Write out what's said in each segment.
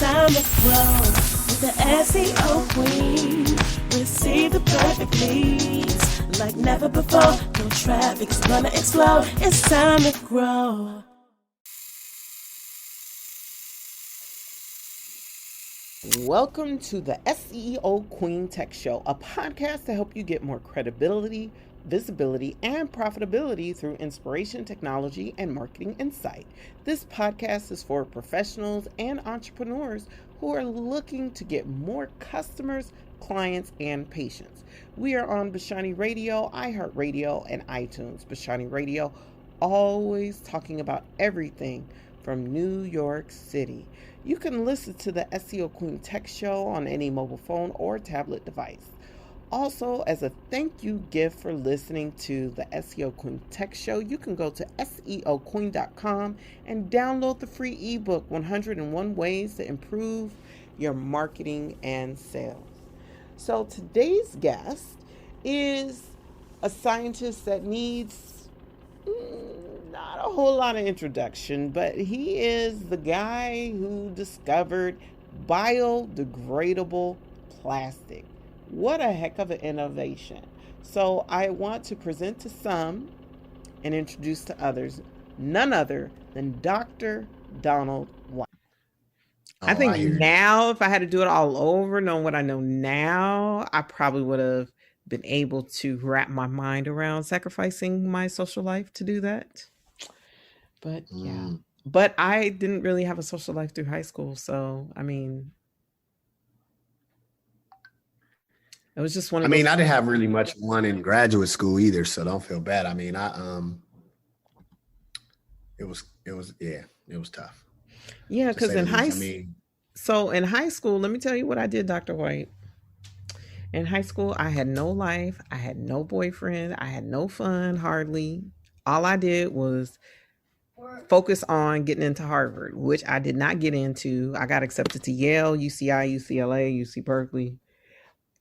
time to grow with the SEO Queen. Receive the perfect leads like never before. No traffic is gonna explode. It's time to grow. Welcome to the SEO Queen Tech Show, a podcast to help you get more credibility, visibility, and profitability through inspiration, technology, and marketing insight. This podcast is for professionals and entrepreneurs who are looking to get more customers, clients, and patients. We are on Bashani Radio, iHeartRadio, and iTunes. Bashani Radio, always talking about everything from New York City. You can listen to the SEO Queen Tech Show on any mobile phone or tablet device. Also, as a thank you gift for listening to the SEO Queen Tech Show, you can go to seoqueen.com and download the free ebook, 101 Ways to Improve Your Marketing and Sales. So today's guest is a scientist that needs not a whole lot of introduction, but he is the guy who discovered biodegradable plastic. What a heck of an innovation. So I want to present to some and introduce to others none other than Dr. Donald White. I think now, if I had to do it all over, knowing what I know now, I probably would have been able to wrap my mind around sacrificing my social life to do that. But yeah, but I didn't really have a social life through high school. So, I mean, it was just one of those. I didn't have really much one in graduate school either. So don't feel bad. I mean, it was tough. Yeah. Cause in high school, let me tell you what I did, Dr. White. In high school, I had no life. I had no boyfriend. I had no fun, hardly. All I did was focus on getting into Harvard, which I did not get into. I got accepted to Yale, UCI, UCLA, UC Berkeley.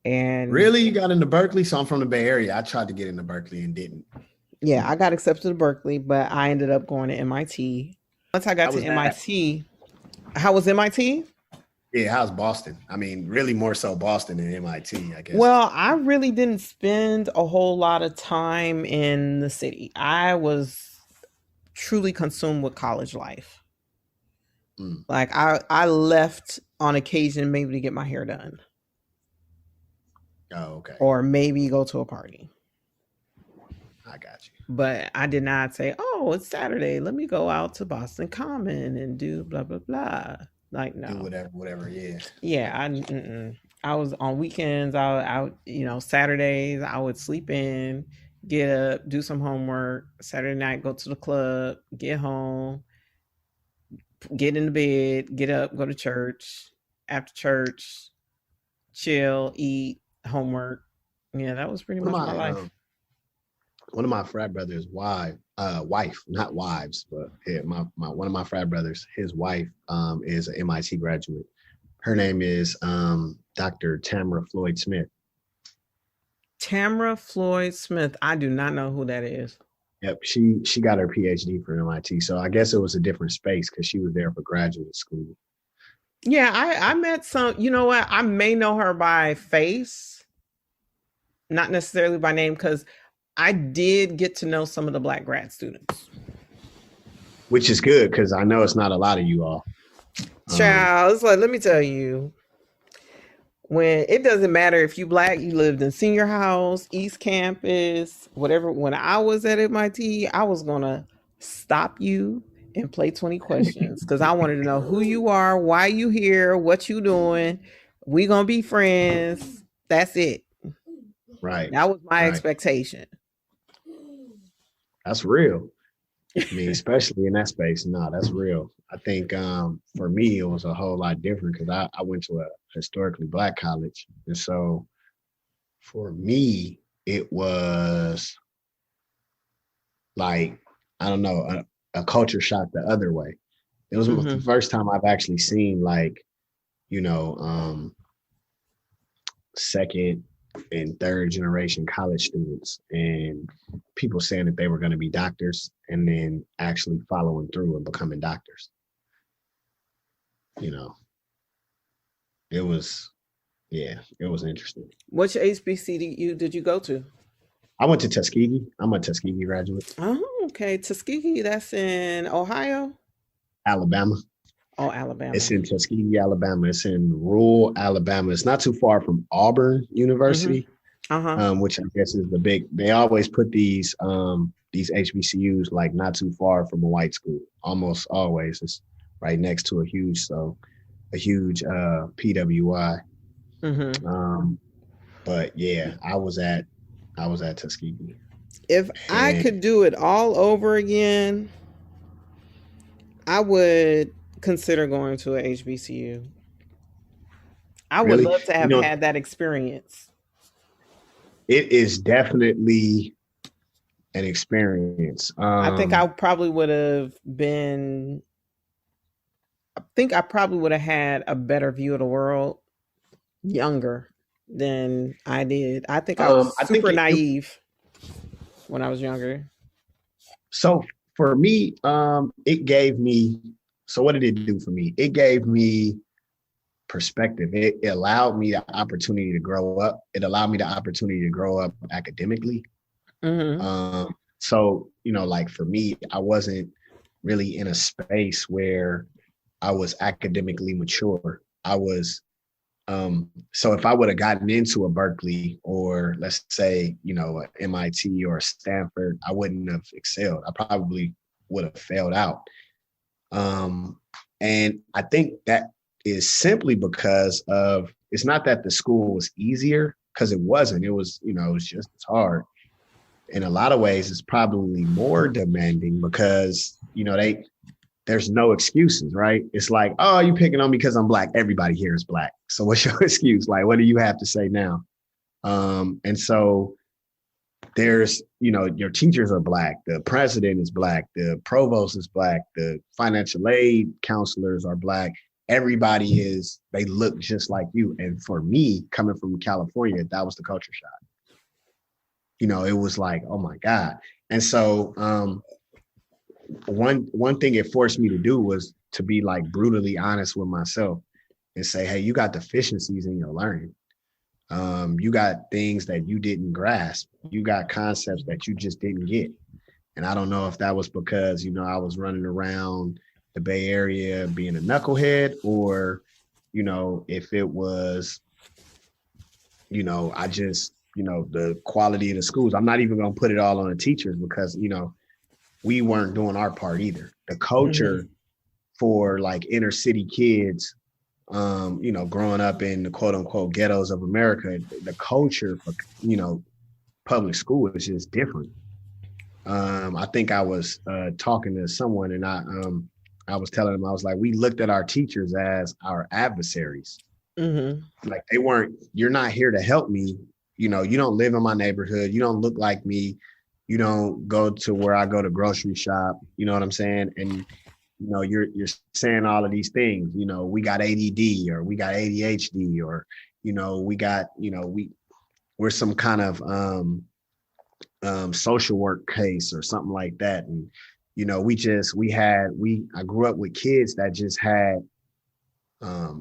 And really, you got into Berkeley? So I'm from the Bay Area. I tried to get into Berkeley and didn't. Yeah, I got accepted to Berkeley, but I ended up going to MIT. Once I got to MIT, how was MIT? Yeah, how's Boston? I mean, really more so Boston than MIT, I guess. Well, I really didn't spend a whole lot of time in the city. I was truly consumed with college life. Like I left on occasion maybe to get my hair done. Oh, okay. Or maybe go to a party. I got you. But I did not say, oh, it's Saturday. Let me go out to Boston Common and do blah, blah, blah. Like, no. Do whatever, yeah. Yeah, I was on weekends. I Saturdays, I would sleep in, get up, do some homework. Saturday night, go to the club, get home, get into bed, get up, go to church. After church, chill, eat, homework. Yeah, that was pretty much my life. One of my frat brothers' wife, not wives, but yeah, one of my frat brothers, his wife is an MIT graduate. Her name is Dr. Tamara Floyd Smith. Tamara Floyd Smith. I do not know who that is. Yep, she got her PhD from MIT. So I guess it was a different space because she was there for graduate school. Yeah, I met some, you know what? I may know her by face, not necessarily by name, because I did get to know some of the Black grad students. Which is good, because I know it's not a lot of you all. Child, it's like, let me tell you, when it doesn't matter if you Black, you lived in senior house, East Campus, whatever. When I was at MIT, I was going to stop you and play 20 questions because I wanted to know who you are, why you here, what you doing. We going to be friends. That's it. Right. That was my expectation. That's real. I mean, especially in that space. No, that's real. I think for me, it was a whole lot different because I went to a historically Black college. And so for me, it was like, I don't know, a culture shock the other way. It was the first time I've actually seen second and third generation college students and people saying that they were going to be doctors and then actually following through and becoming doctors. it was, it was interesting. Which HBCU did you go to? I went to Tuskegee. I'm a Tuskegee graduate. Oh, okay. Tuskegee, that's in Ohio? Alabama. Oh, Alabama. It's in Tuskegee, Alabama. It's in rural Alabama. It's not too far from Auburn University, which I guess is the big. They always put these HBCUs like not too far from a white school. Almost always, it's right next to a huge PWI. But yeah, I was at Tuskegee. If I could do it all over again, I would consider going to a HBCU. I would love to have had that experience. It is definitely an experience. I think I probably would have had a better view of the world younger than I did. I think I was super naive when I was younger. So for me, it gave me, so what did it do for me? It gave me perspective. It allowed me the opportunity to grow up. It allowed me the opportunity to grow up academically. So, like for me, I wasn't really in a space where I was academically mature. I was, so if I would have gotten into a Berkeley or let's say, a MIT or a Stanford, I wouldn't have excelled. I probably would have failed out. And I think that is simply because of, it's not that the school was easier, because it wasn't. It was, it was just as hard. In a lot of ways, it's probably more demanding because, there's no excuses, right? It's like, oh, you picking on me because I'm Black. Everybody here is Black. So what's your excuse? Like, what do you have to say now? And so there's, your teachers are Black. The president is Black. The provost is Black. The financial aid counselors are Black. Everybody they look just like you. And for me, coming from California, that was the culture shock. It was like, oh my God. And so one thing it forced me to do was to be like brutally honest with myself and say, hey, you got deficiencies in your learning. You got things that you didn't grasp. You got concepts that you just didn't get. And I don't know if that was because, I was running around the Bay Area being a knucklehead, or, if it was, I just, the quality of the schools. I'm not even going to put it all on the teachers because, we weren't doing our part either. The culture for like inner city kids, growing up in the quote unquote ghettos of America, the culture for, public school is just different. I think I was talking to someone and I was telling them, I was like, we looked at our teachers as our adversaries. Like you're not here to help me. You don't live in my neighborhood. You don't look like me. You don't go to where I go to grocery shop. You know what I'm saying? And, you're saying all of these things, we got ADD or we got ADHD or, we got, we're some kind of social work case or something like that. And, I grew up with kids that just had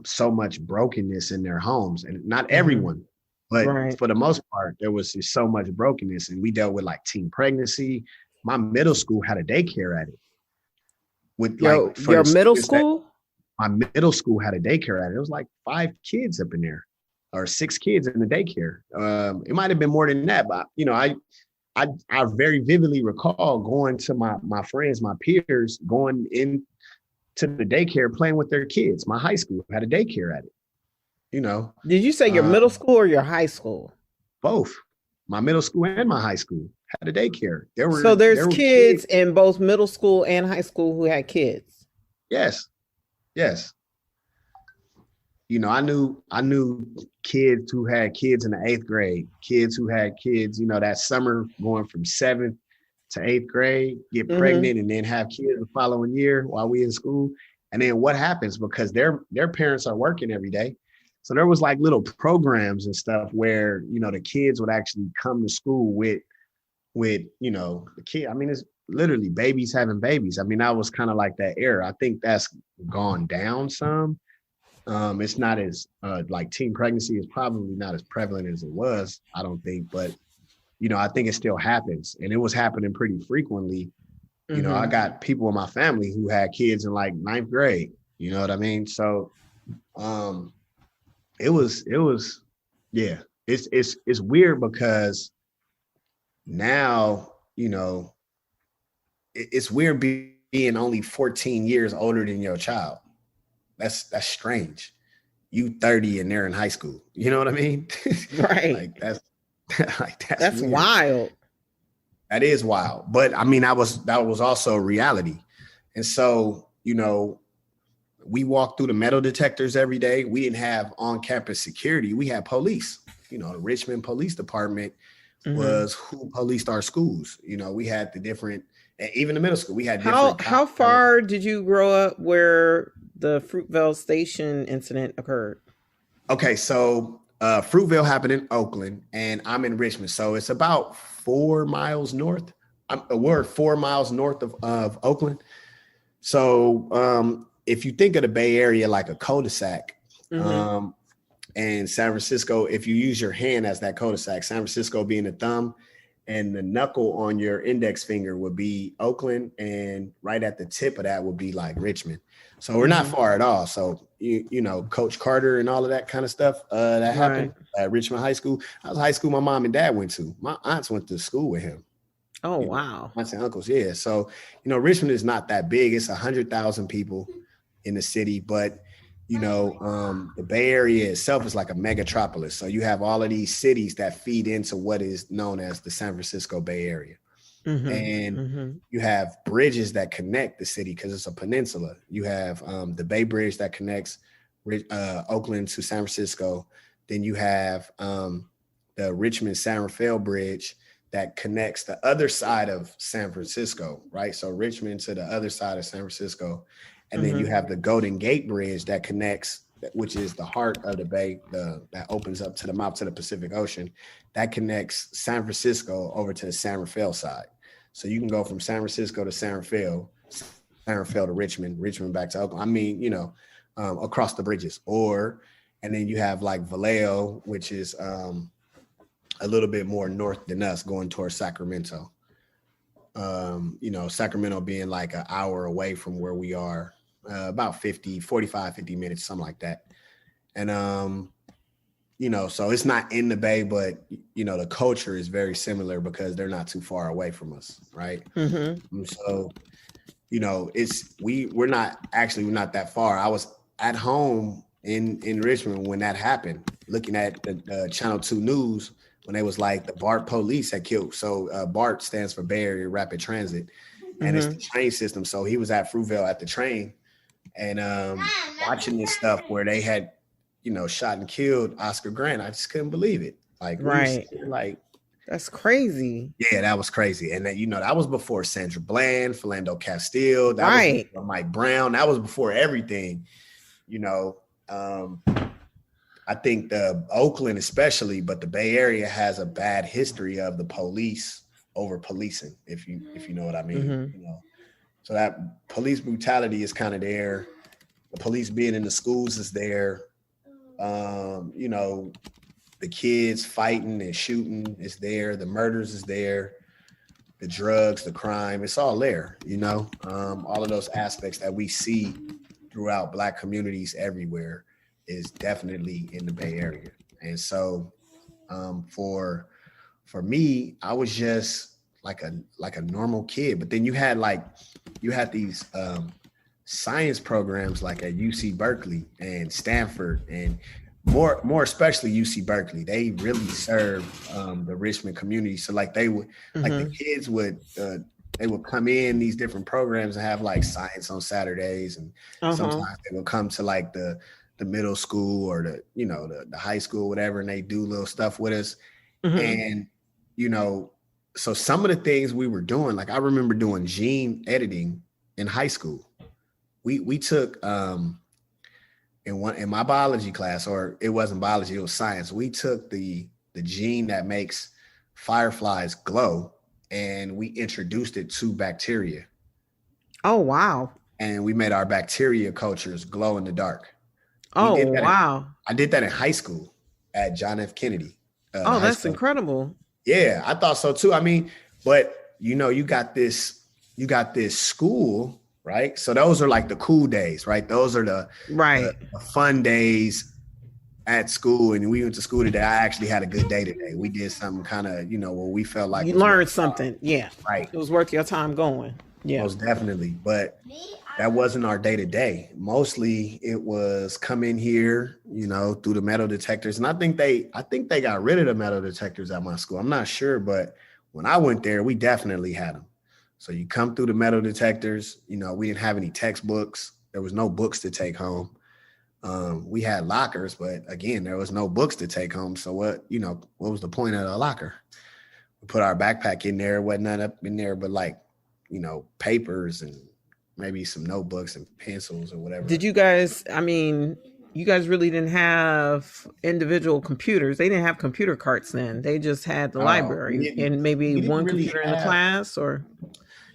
so much brokenness in their homes, and not everyone, but for the most part, there was just so much brokenness, and we dealt with like teen pregnancy. My middle school had a daycare at it. With your middle school? My middle school had a daycare at it. It was like 5 kids up in there, or 6 kids in the daycare. It might have been more than that, but I very vividly recall going to my friends, my peers, going in to the daycare, playing with their kids. My high school had a daycare at it. Did you say your middle school or your high school? Both. My middle school and my high school had a daycare. There's kids in both middle school and high school who had kids. Yes. I knew kids who had kids in the 8th grade, kids who had kids, that summer going from 7th to 8th grade, get pregnant and then have kids the following year while we in school. And then what happens, because their parents are working every day. So there was like little programs and stuff where, the kids would actually come to school with, the kid. I mean, it's literally babies having babies. I mean, that was kind of like that era. I think that's gone down some. It's not as like teen pregnancy is probably not as prevalent as it was, I don't think, but I think it still happens, and it was happening pretty frequently. I got people in my family who had kids in like ninth grade. You know what I mean? So it was yeah. It's weird because now, it's weird being only 14 years older than your child. That's strange. You 30 and they're in high school. You know what I mean? Right. Like that's that's wild. That is wild. But I mean, that was also reality. And so, we walked through the metal detectors every day. We didn't have on-campus security. We had police. The Richmond Police Department was who policed our schools. We had the different, even the middle school, we had different. How far did you grow up where the Fruitvale Station incident occurred? Okay, so Fruitvale happened in Oakland, and I'm in Richmond. So it's about 4 miles north. We're 4 miles north of Oakland. So if you think of the Bay Area like a cul-de-sac, and San Francisco, if you use your hand as that cul-de-sac, San Francisco being the thumb, and the knuckle on your index finger would be Oakland, and right at the tip of that would be like Richmond. So we're not far at all. So Coach Carter and all of that kind of stuff that happened at Richmond High School. That was high school my mom and dad went to. My aunts went to school with him. Oh, wow. Aunts and uncles, yeah. So Richmond is not that big. It's 100,000 people in the city, but the Bay Area itself is like a megatropolis. So you have all of these cities that feed into what is known as the San Francisco Bay Area. And you have bridges that connect the city because it's a peninsula. You have the Bay Bridge that connects Oakland to San Francisco. Then you have the Richmond-San Rafael Bridge that connects the other side of San Francisco, right? So Richmond to the other side of San Francisco. And then you have the Golden Gate Bridge that connects, which is the heart of the bay, that opens up to the mouth to the Pacific Ocean. That connects San Francisco over to the San Rafael side. So you can go from San Francisco to San Rafael to Richmond, Richmond back to Oakland. I mean, across the bridges. And then you have like Vallejo, which is a little bit more north than us, going towards Sacramento. Sacramento being like an hour away from where we are, about 45, 50 minutes, something like that. And, so it's not in the Bay, but, the culture is very similar because they're not too far away from us. Right. So, we're not that far. I was at home in Richmond when that happened, looking at the Channel 2 News when they was like the BART police had killed. So BART stands for Bay Area Rapid Transit, and it's the train system. So he was at Fruitvale at the train and watching this stuff where they had, shot and killed Oscar Grant. I just couldn't believe it. Like, like that's crazy. Yeah, that was crazy. And that was before Sandra Bland, Philando Castile, that was before Mike Brown. That was before everything, I think the Oakland especially, but the Bay Area has a bad history of the police over policing, if you know what I mean. So that police brutality is kind of there. The police being in the schools is there. The kids fighting and shooting is there. The murders is there. The drugs, the crime, it's all there. All of those aspects that we see throughout Black communities everywhere is definitely in the Bay Area. And so for me, I was just like a normal kid. But then you had these science programs like at UC Berkeley and Stanford, and more especially UC Berkeley. They really served the Richmond community. So like they would like the kids would they would come in these different programs and have like science on Saturdays, and sometimes they would come to like the middle school or the high school, whatever, and they do little stuff with us. And, so some of the things we were doing, like I remember doing gene editing in high school. We took, in my biology class, or it wasn't biology, it was science. We took the gene that makes fireflies glow and we introduced it to bacteria. Oh, wow. And we made our bacteria cultures glow in the dark. We Oh, did that. wow. I did that in high school at John F. Kennedy. Oh, High that's school. incredible. Yeah, I thought so too. I mean, but you got this school, right? So those are like the cool days, right? Those are the fun days at school. And we went to school today. I actually had a good day today. We did something kind of, where we felt like you learned something. Yeah. Right. It was worth your time going. Yeah. Most definitely. But that wasn't our day to day. Mostly it was come in here, through the metal detectors. And I think they got rid of the metal detectors at my school. I'm not sure, but when I went there, we definitely had them. So you come through the metal detectors, we didn't have any textbooks. There was no books to take home. We had lockers, but again, there was no books to take home. So what was the point of the locker? We put our backpack in there, wasn't nothing up in there, but papers and maybe some notebooks and pencils or whatever. Did you guys, you guys really didn't have individual computers. They didn't have computer carts then. They just had the library and maybe one computer in the class or.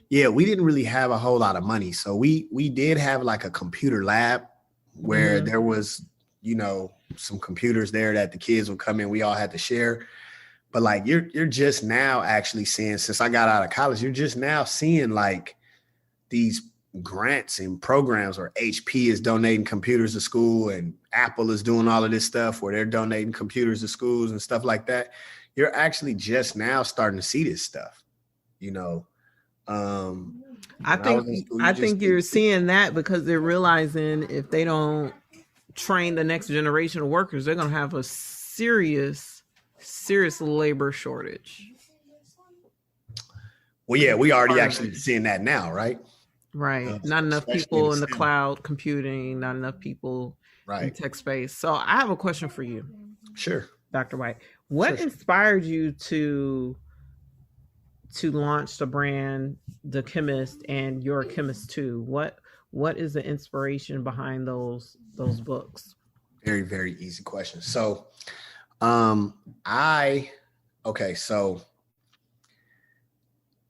Yeah, we didn't really have a whole lot of money. So we did have like a computer lab where there was, some computers there that the kids would come in. We all had to share. But like you're just now actually seeing, since I got out of college, you're just now seeing like these grants and programs where HP is donating computers to school and Apple is doing all of this stuff where they're donating computers to schools and stuff like that. You're actually just now starting to see this stuff, I think you're seeing that because they're realizing if they don't train the next generation of workers, they're going to have a serious labor shortage. Well, yeah, we already actually seeing that now, right? Right. Not enough people in the cloud computing, not enough people in tech space. So I have a question for you. Sure. Dr. White, what inspired you to launch the brand, The Chemist, and Your Chemist Too? What is the inspiration behind those books? Very, very easy question. So, so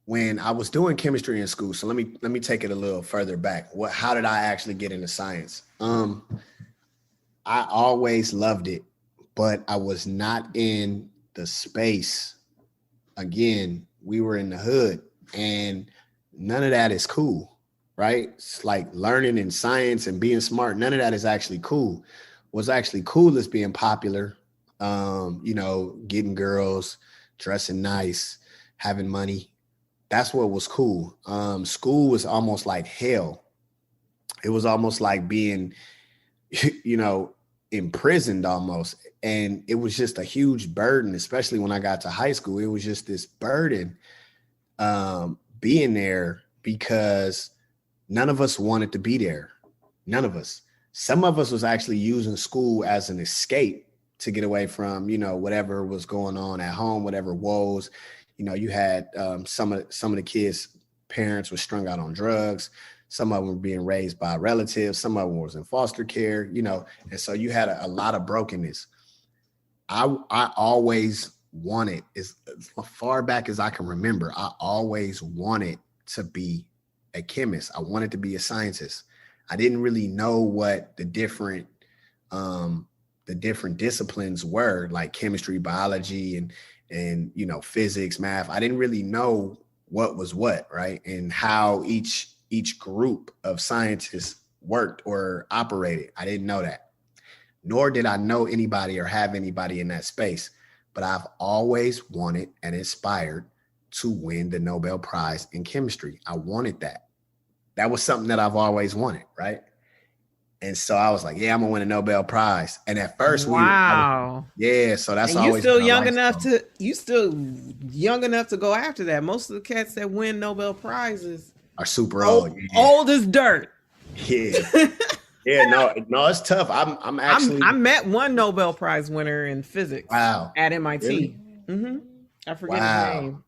when I was doing chemistry in school, so let me take it a little further back. How did I actually get into science? I always loved it, but I was not in the space. Again, we were in the hood and none of that is cool, right? It's like learning in science and being smart. None of that is actually cool. What's actually cool is being popular, getting girls, dressing nice, having money. That's what was cool. School was almost like hell. It was almost like being, imprisoned almost. And it was just a huge burden, especially when I got to high school. It was just this burden being there because none of us wanted to be there. None of us. Some of us was actually using school as an escape to get away from, whatever was going on at home, whatever woes. You had some of the kids' parents were strung out on drugs. Some of them were being raised by relatives. Some of them was in foster care, and so you had a lot of brokenness. I always wanted, as far back as I can remember, I always wanted to be a chemist. I wanted to be a scientist. I didn't really know what the different disciplines were, like chemistry, biology, and physics, math. I didn't really know what was what, right? And how each group of scientists worked or operated. I didn't know that. Nor did I know anybody or have anybody in that space. But I've always wanted and aspired to win the Nobel Prize in chemistry. I wanted that. That was something that I've always wanted, right? And so I was like, yeah, I'm gonna win a Nobel Prize. And at first, so that's and always you still young enough to go after that. Most of the cats that win Nobel Prizes are super old. Old as dirt. Yeah. Yeah, no, it's tough. I met one Nobel Prize winner in physics. Wow. At MIT. Really? Mm-hmm. I forget his name,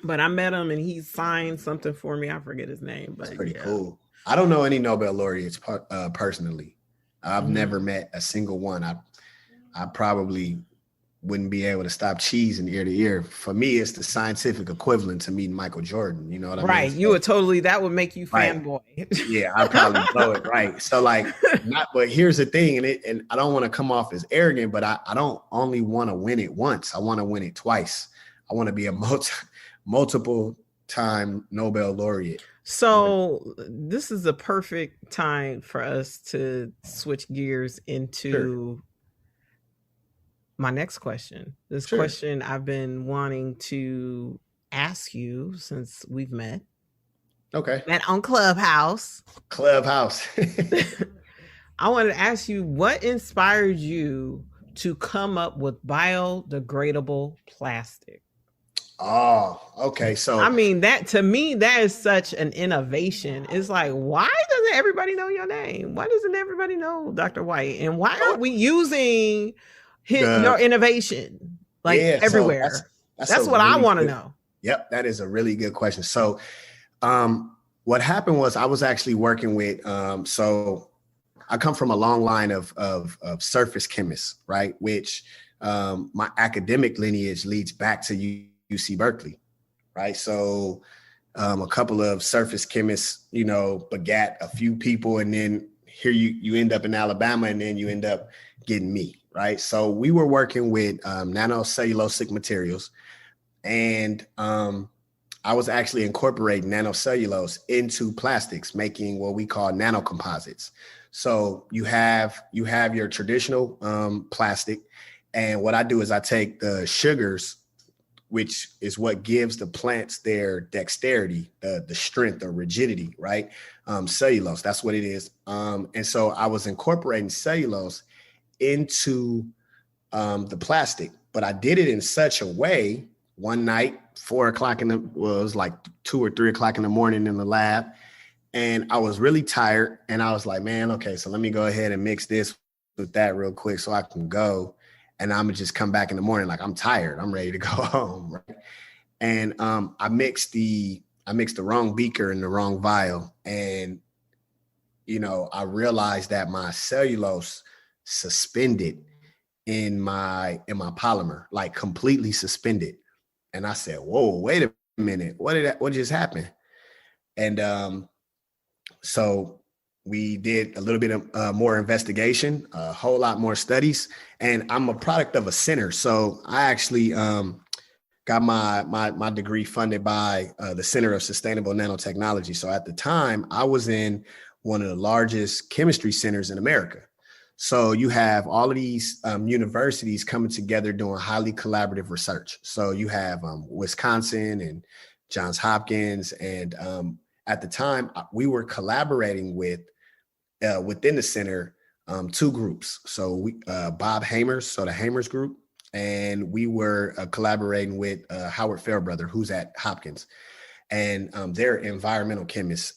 but I met him and he signed something for me. I forget his name, but it's pretty cool. I don't know any Nobel laureates personally. I've never met a single one. I probably wouldn't be able to stop cheesing ear to ear. For me, it's the scientific equivalent to meeting Michael Jordan. You know what I mean? Right. So, You would totally, that would make you right. fanboy. Yeah, I'd probably blow it. Right. So like, but here's the thing, and I don't want to come off as arrogant, but I don't only want to win it once. I want to win it twice. I want to be a multiple time Nobel laureate. So this is the perfect time for us to switch gears into my next question. This question I've been wanting to ask you since we've met. Okay. Met on Clubhouse. I wanted to ask you, what inspired you to come up with biodegradable plastic? Oh, okay. So I mean, that to me, that is such an innovation. It's like, why doesn't everybody know your name? Why doesn't everybody know Dr. White? And why aren't we using your innovation everywhere? So that's what I want to know. Yep, that is a really good question. So what happened was I was actually working with, so I come from a long line of surface chemists, right? Which my academic lineage leads back to UC Berkeley, right? So a couple of surface chemists, begat a few people, and then here you end up in Alabama, and then you end up getting me, right? So we were working with nanocellulosic materials, and I was actually incorporating nanocellulose into plastics, making what we call nanocomposites. So you have your traditional plastic, and what I do is I take the sugars, which is what gives the plants their dexterity, the strength or rigidity, right? Cellulose, that's what it is. And so I was incorporating cellulose into the plastic, but I did it in such a way. One night, 4 o'clock it was like 2 or 3 o'clock in the morning in the lab. And I was really tired. And I was like, man, okay, so let me go ahead and mix this with that real quick so I can go. And I'm gonna just come back in the morning. Like, I'm tired, I'm ready to go home. Right? And I mixed the wrong beaker in the wrong vial. And, I realized that my cellulose suspended in my polymer, like completely suspended. And I said, whoa, wait a minute. What just happened? And so we did a little bit of more investigation, a whole lot more studies. And I'm a product of a center. So I actually got my degree funded by the Center of Sustainable Nanotechnology. So at the time, I was in one of the largest chemistry centers in America. So you have all of these universities coming together doing highly collaborative research. So you have Wisconsin and Johns Hopkins. And at the time, we were collaborating with within the center, 2 groups. So we Bob Hamers, so the Hamers group, and we were collaborating with Howard Fairbrother, who's at Hopkins, and they're environmental chemists.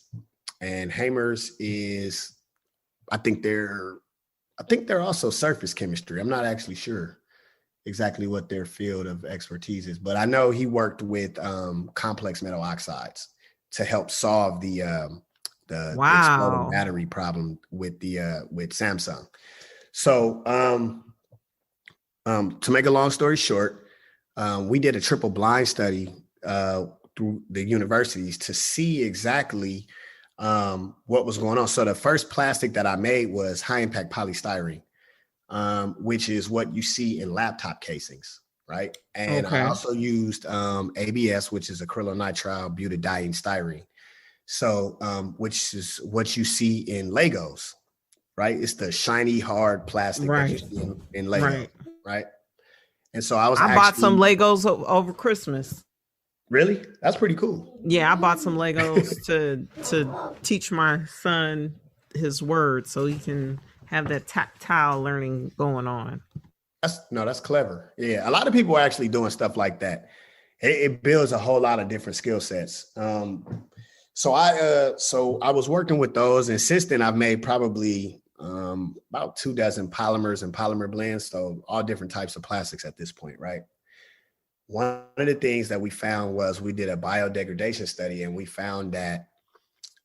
And Hamers is, I think they're also surface chemistry. I'm not actually sure exactly what their field of expertise is, but I know he worked with complex metal oxides to help solve the exploding battery problem with Samsung. So to make a long story short, we did a triple blind study through the universities to see exactly what was going on. So the first plastic that I made was high impact polystyrene, which is what you see in laptop casings, right? And I also used ABS, which is acrylonitrile butadiene styrene. So, which is what you see in Legos, right? It's the shiny, hard plastic that you see in Legos, right? And so I bought some Legos over Christmas. Really? That's pretty cool. Yeah, I bought some Legos to teach my son his words so he can have that tactile learning going on. That's clever. Yeah, a lot of people are actually doing stuff like that. It builds a whole lot of different skill sets. So I was working with those, and since then I've made probably about 2 dozen polymers and polymer blends, so all different types of plastics at this point, right? One of the things that we found was we did a biodegradation study, and we found that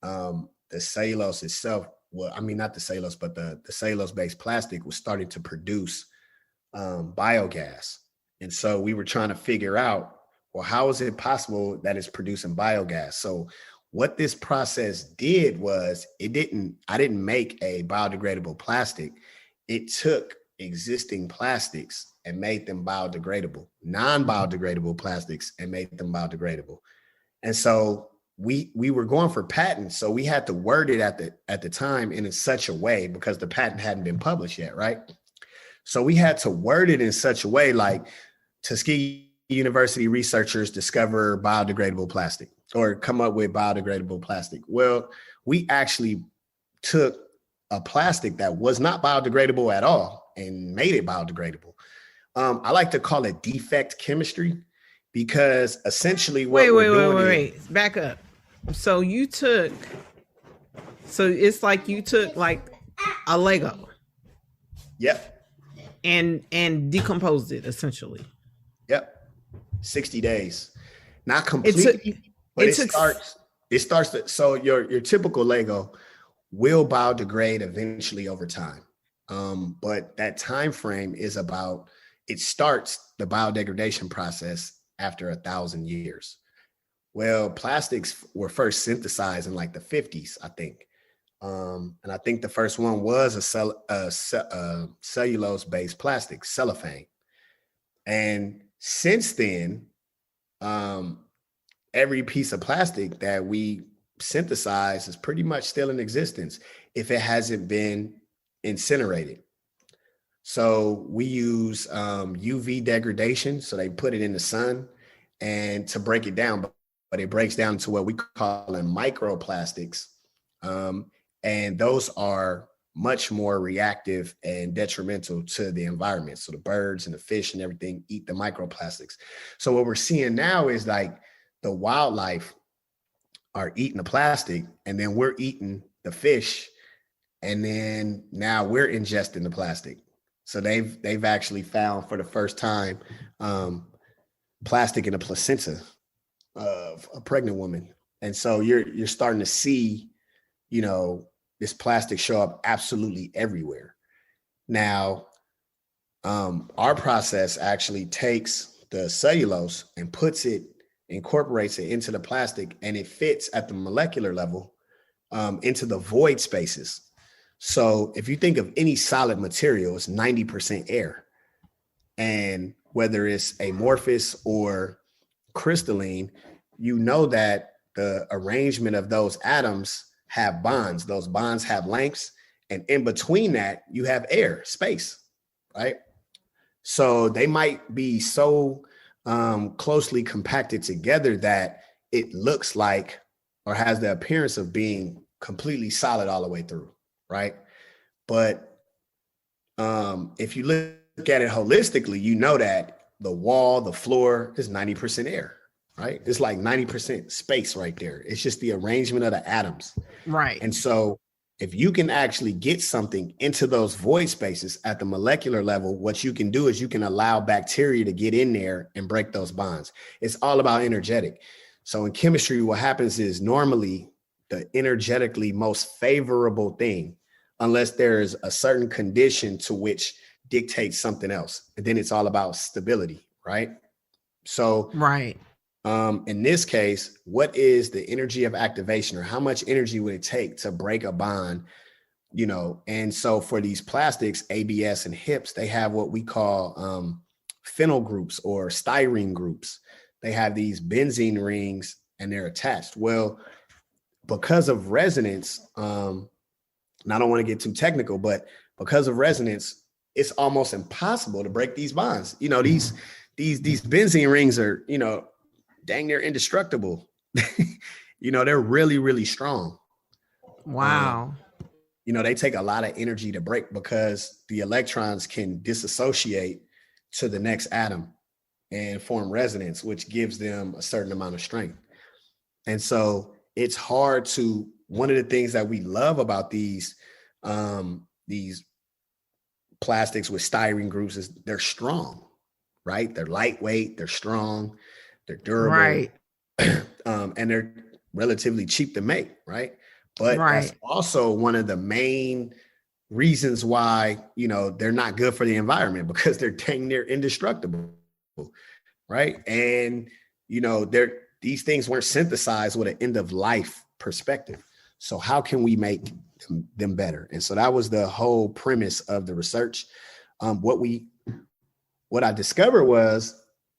the cellulose itself, well, I mean, not the cellulose, but the cellulose-based plastic was starting to produce biogas. And so we were trying to figure out, well, how is it possible that it's producing biogas? So what this process did was I didn't make a biodegradable plastic. It took existing plastics and made them biodegradable, non-biodegradable plastics, and made them biodegradable. And so we were going for patents. So we had to word it at the time in such a way, because the patent hadn't been published yet, right? So we had to word it in such a way like Tuskegee University researchers discover biodegradable plastic or come up with biodegradable plastic. Well, we actually took a plastic that was not biodegradable at all and made it biodegradable. I like to call it defect chemistry, because essentially wait, back up. So it's like you took like a Lego. Yep. And decomposed it essentially. Yep. 60 days. Not completely, but it starts to, so your typical Lego will biodegrade eventually over time. But that time frame is about, it starts the biodegradation process after 1,000 years. Well, plastics were first synthesized in like the 50s, I think. And I think the first one was a cellulose-based plastic, cellophane. And since then, every piece of plastic that we synthesize is pretty much still in existence if it hasn't been incinerated. So we use UV degradation. So they put it in the sun and to break it down, but it breaks down to what we call microplastics. And those are much more reactive and detrimental to the environment. So the birds and the fish and everything eat the microplastics. So what we're seeing now is like the wildlife are eating the plastic, and then we're eating the fish, and then now we're ingesting the plastic. So they've actually found for the first time plastic in the placenta of a pregnant woman. And so you're starting to see, this plastic show up absolutely everywhere. Now, our process actually takes the cellulose and incorporates it into the plastic, and it fits at the molecular level into the void spaces. So if you think of any solid material, it's 90% air. And whether it's amorphous or crystalline, you know that the arrangement of those atoms have bonds. Those bonds have lengths. And in between that, you have air, space, right? So they might be so closely compacted together that it looks like or has the appearance of being completely solid all the way through, right? But if you look at it holistically, you know that the wall, the floor is 90% air, right? It's like 90% space right there. It's just the arrangement of the atoms. Right. And so if you can actually get something into those void spaces at the molecular level, what you can do is you can allow bacteria to get in there and break those bonds. It's all about energetic. So in chemistry, what happens is normally the energetically most favorable thing, unless there's a certain condition to which dictates something else. And then it's all about stability, right? So right. In this case, what is the energy of activation, or how much energy would it take to break a bond, And so for these plastics, ABS and HIPs, they have what we call phenyl groups or styrene groups. They have these benzene rings and they're attached. Well, because of resonance, and I don't want to get too technical, but because of resonance, it's almost impossible to break these bonds. These benzene rings are, dang near indestructible. They're really, really strong. Wow. They take a lot of energy to break because the electrons can disassociate to the next atom and form resonance, which gives them a certain amount of strength. And so it's hard to, one of the things that we love about these plastics with styrene groups is they're strong, right? They're lightweight, they're strong, they're durable, right? And they're relatively cheap to make, right? But that's also one of the main reasons why, they're not good for the environment, because they're dang near indestructible. right? And, these things weren't synthesized with an end of life perspective. So how can we make them better? And so that was the whole premise of the research. What I discovered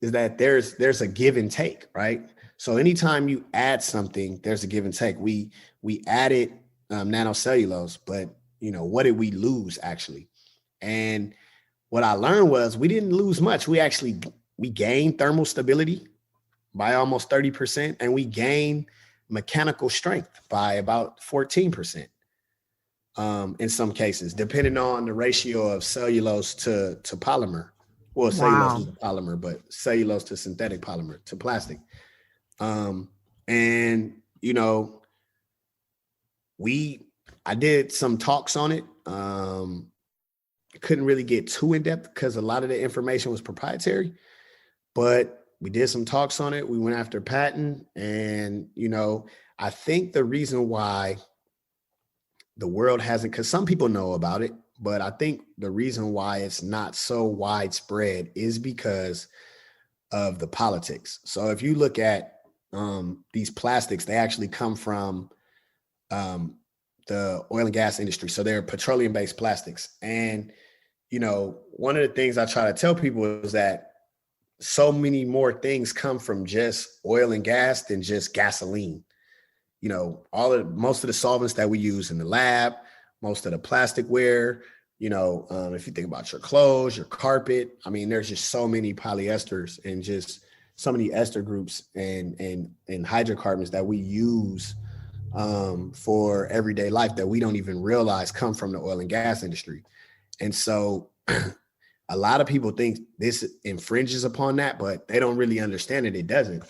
is that there's a give and take, right? So anytime you add something, there's a give and take. We added nanocellulose, but what did we lose actually? And what I learned was we didn't lose much. We gained thermal stability by almost 30%, and we gained mechanical strength by about 14%. In some cases, depending on the ratio of cellulose to polymer. Well, cellulose is a polymer, but cellulose to synthetic polymer to plastic. I did some talks on it. Couldn't really get too in depth because a lot of the information was proprietary, but we did some talks on it. We went after patent, and, I think the reason why the world hasn't, because some people know about it, but I think the reason why it's not so widespread is because of the politics. So if you look at these plastics, they actually come from the oil and gas industry. So they're petroleum-based plastics. And, one of the things I try to tell people is that so many more things come from just oil and gas than just gasoline. Most of the solvents that we use in the lab, most of the plasticware, if you think about your clothes, your carpet, there's just so many polyesters and just so many ester groups and hydrocarbons that we use for everyday life that we don't even realize come from the oil and gas industry. And so a lot of people think this infringes upon that, but they don't really understand it. It doesn't.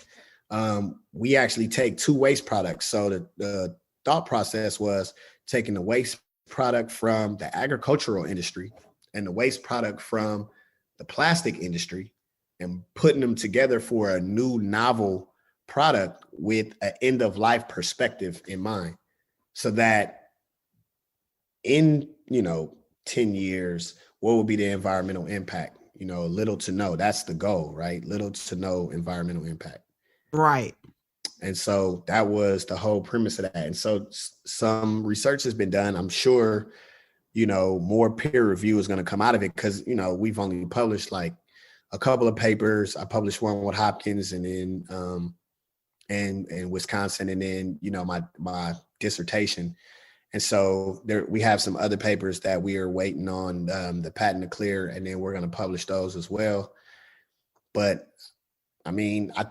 We actually take two waste products. So the thought process was taking the waste product from the agricultural industry and the waste product from the plastic industry and putting them together for a new novel product with an end of life perspective in mind, so that in 10 years, what will be the environmental impact? Little to no. That's the goal, right? Little to no environmental impact. Right. And so that was the whole premise of that. And so some research has been done. I'm sure, more peer review is going to come out of it because, we've only published like a couple of papers. I published one with Hopkins and then and Wisconsin, and then, my dissertation. And so we have some other papers that we are waiting on the patent to clear, and then we're going to publish those as well. But I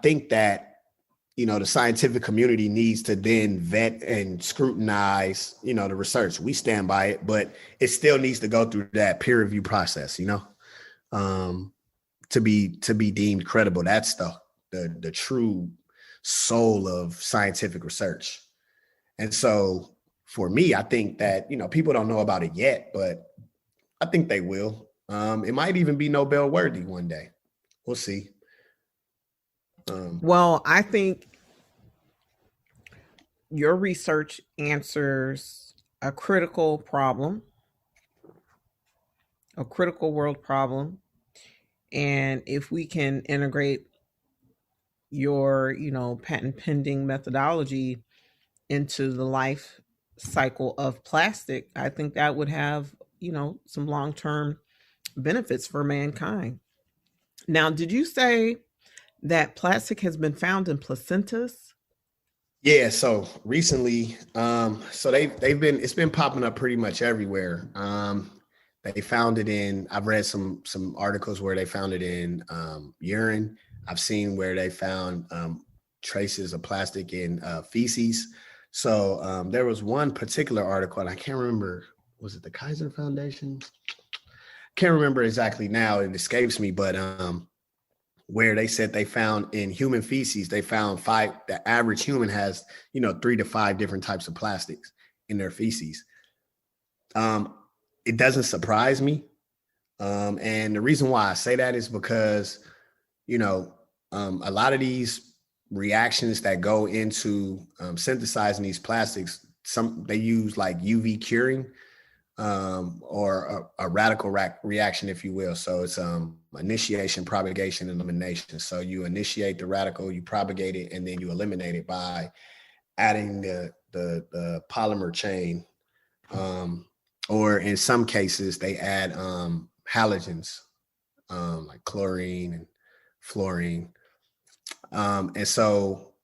think that, the scientific community needs to then vet and scrutinize, the research. We stand by it, but it still needs to go through that peer review process, to be deemed credible. That's the true soul of scientific research. And so for me, I think that, people don't know about it yet, but I think they will. It might even be Nobel worthy one day. We'll see. Well, I think your research answers a critical problem, a critical world problem. And if we can integrate your, patent pending methodology into the life cycle of plastic, I think that would have, some long-term benefits for mankind. Now, did you say that plastic has been found in placentas? Yeah. So recently, it's been popping up pretty much everywhere. They found it in, I've read some articles where they found it in urine. I've seen where they found traces of plastic in feces. So there was one particular article, and I can't remember, was it the Kaiser Foundation? Can't remember exactly now, it escapes me, but where they said they found in human feces, they found the average human has, 3 to 5 different types of plastics in their feces. It doesn't surprise me. And the reason why I say that is because, a lot of these reactions that go into synthesizing these plastics, they use like UV curing or a radical reaction, if you will. So it's initiation, propagation, and elimination. So you initiate the radical, you propagate it, and then you eliminate it by adding the polymer chain. Or in some cases, they add halogens, like chlorine and fluorine. And so,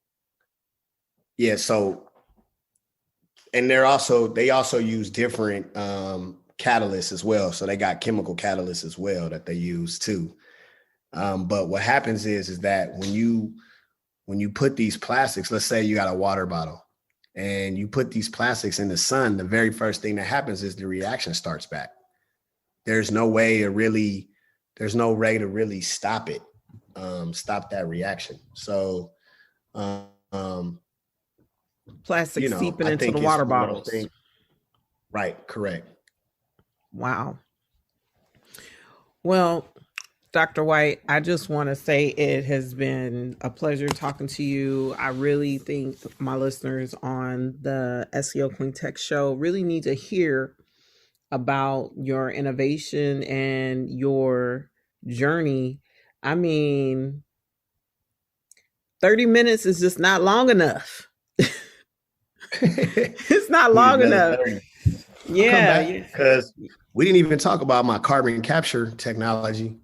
yeah, so, and they also use different catalysts as well. So they got chemical catalysts as well that they use too. But what happens is that when you put these plastics, let's say you got a water bottle and you put these plastics in the sun, the very first thing that happens is the reaction starts back. There's no way to really stop it, stop that reaction. So, Plastic seeping into the water bottles. Right, correct. Wow. Well, Dr. White, I just want to say it has been a pleasure talking to you. I really think my listeners on the SEO Queen Tech Show really need to hear about your innovation and your journey. I mean, 30 minutes is just not long enough. It's not long enough. Yeah. Because we didn't even talk about my carbon capture technology.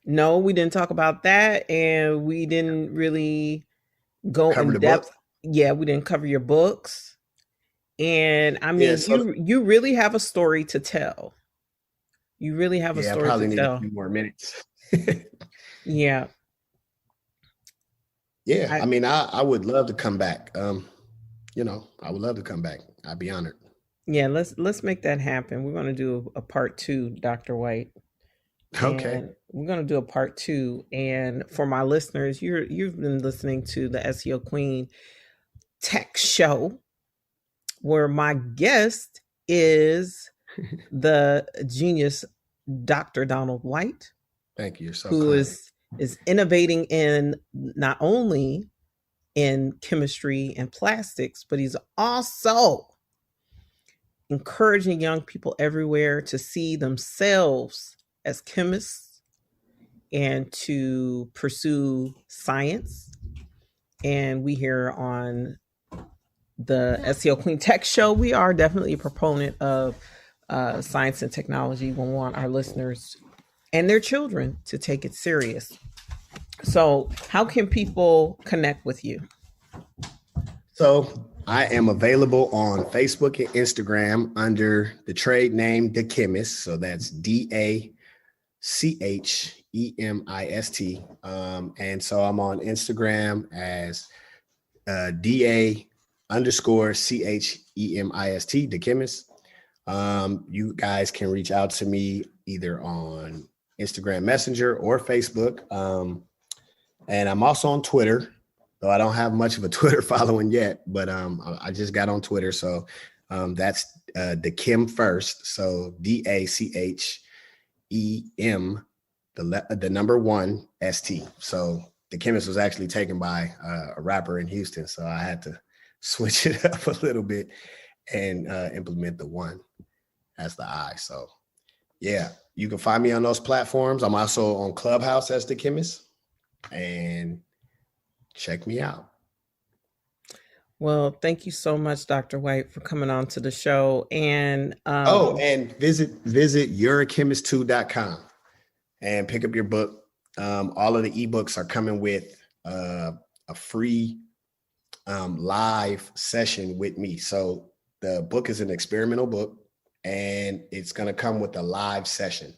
No, we didn't talk about that. And we didn't really go in depth. Yeah, we didn't cover your books. And I mean, you really have a story to tell. You really have a story to tell. I probably need a few more minutes. Yeah. Yeah. I mean, I would love to come back. I would love to come back. I'd be honored. Yeah, let's make that happen. We're going to do a part 2, Dr. White. Okay. We're going to do a part 2. And for my listeners, you've been listening to the SEO Queen Tech Show, where my guest is the genius Dr. Donald White. Thank you. You're so who kind. is innovating in not only in chemistry and plastics, but he's also encouraging young people everywhere to see themselves as chemists and to pursue science. And we here on the SEO Queen Tech Show, we are definitely a proponent of science and technology. We want our listeners and their children to take it serious. So how can people connect with you? So I am available on Facebook and Instagram under the trade name The Chemist. So that's DACHEMIST. And so I'm on Instagram as DA_CHEMIST, The Chemist. You guys can reach out to me either on Instagram Messenger or Facebook. And I'm also on Twitter, though I don't have much of a Twitter following yet, but I just got on Twitter. So that's the Kim First. So DACHEM, the number 1 ST. So The Chemist was actually taken by a rapper in Houston. So I had to switch it up a little bit and implement the 1 as the I. So yeah, you can find me on those platforms. I'm also on Clubhouse as The Chemist, and check me out. Well, thank you so much, Dr. White, for coming on to the show. And and visit yourachemist2.com and pick up your book. All of the ebooks are coming with a free live session with me. So the book is an experimental book, and it's going to come with a live session.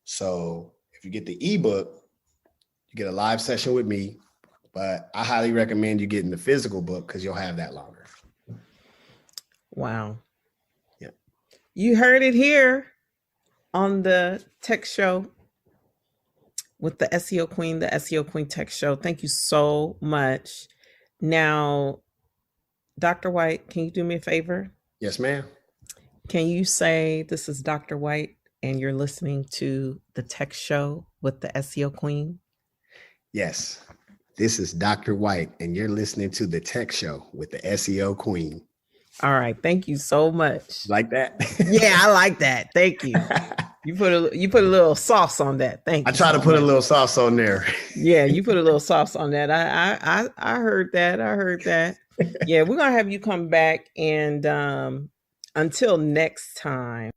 So if you get the ebook, you get a live session with me, but I highly recommend you getting the physical book because you'll have that longer. Wow. Yeah. You heard it here on the Tech Show with the SEO Queen, the SEO Queen Tech Show. Thank you so much. Now, Dr. White, can you do me a favor? Yes, ma'am. Can you say this is Dr. White and you're listening to the Tech Show with the SEO Queen? Yes, this is Dr. White and you're listening to the Tech Show with the SEO Queen. All right. Thank you so much. Like that? Yeah, I like that. Thank you. You put a little sauce on that. Thank you. I try to put a little sauce on there. Yeah, you put a little sauce on that. I heard that. I heard that. Yeah, we're gonna have you come back, and until next time.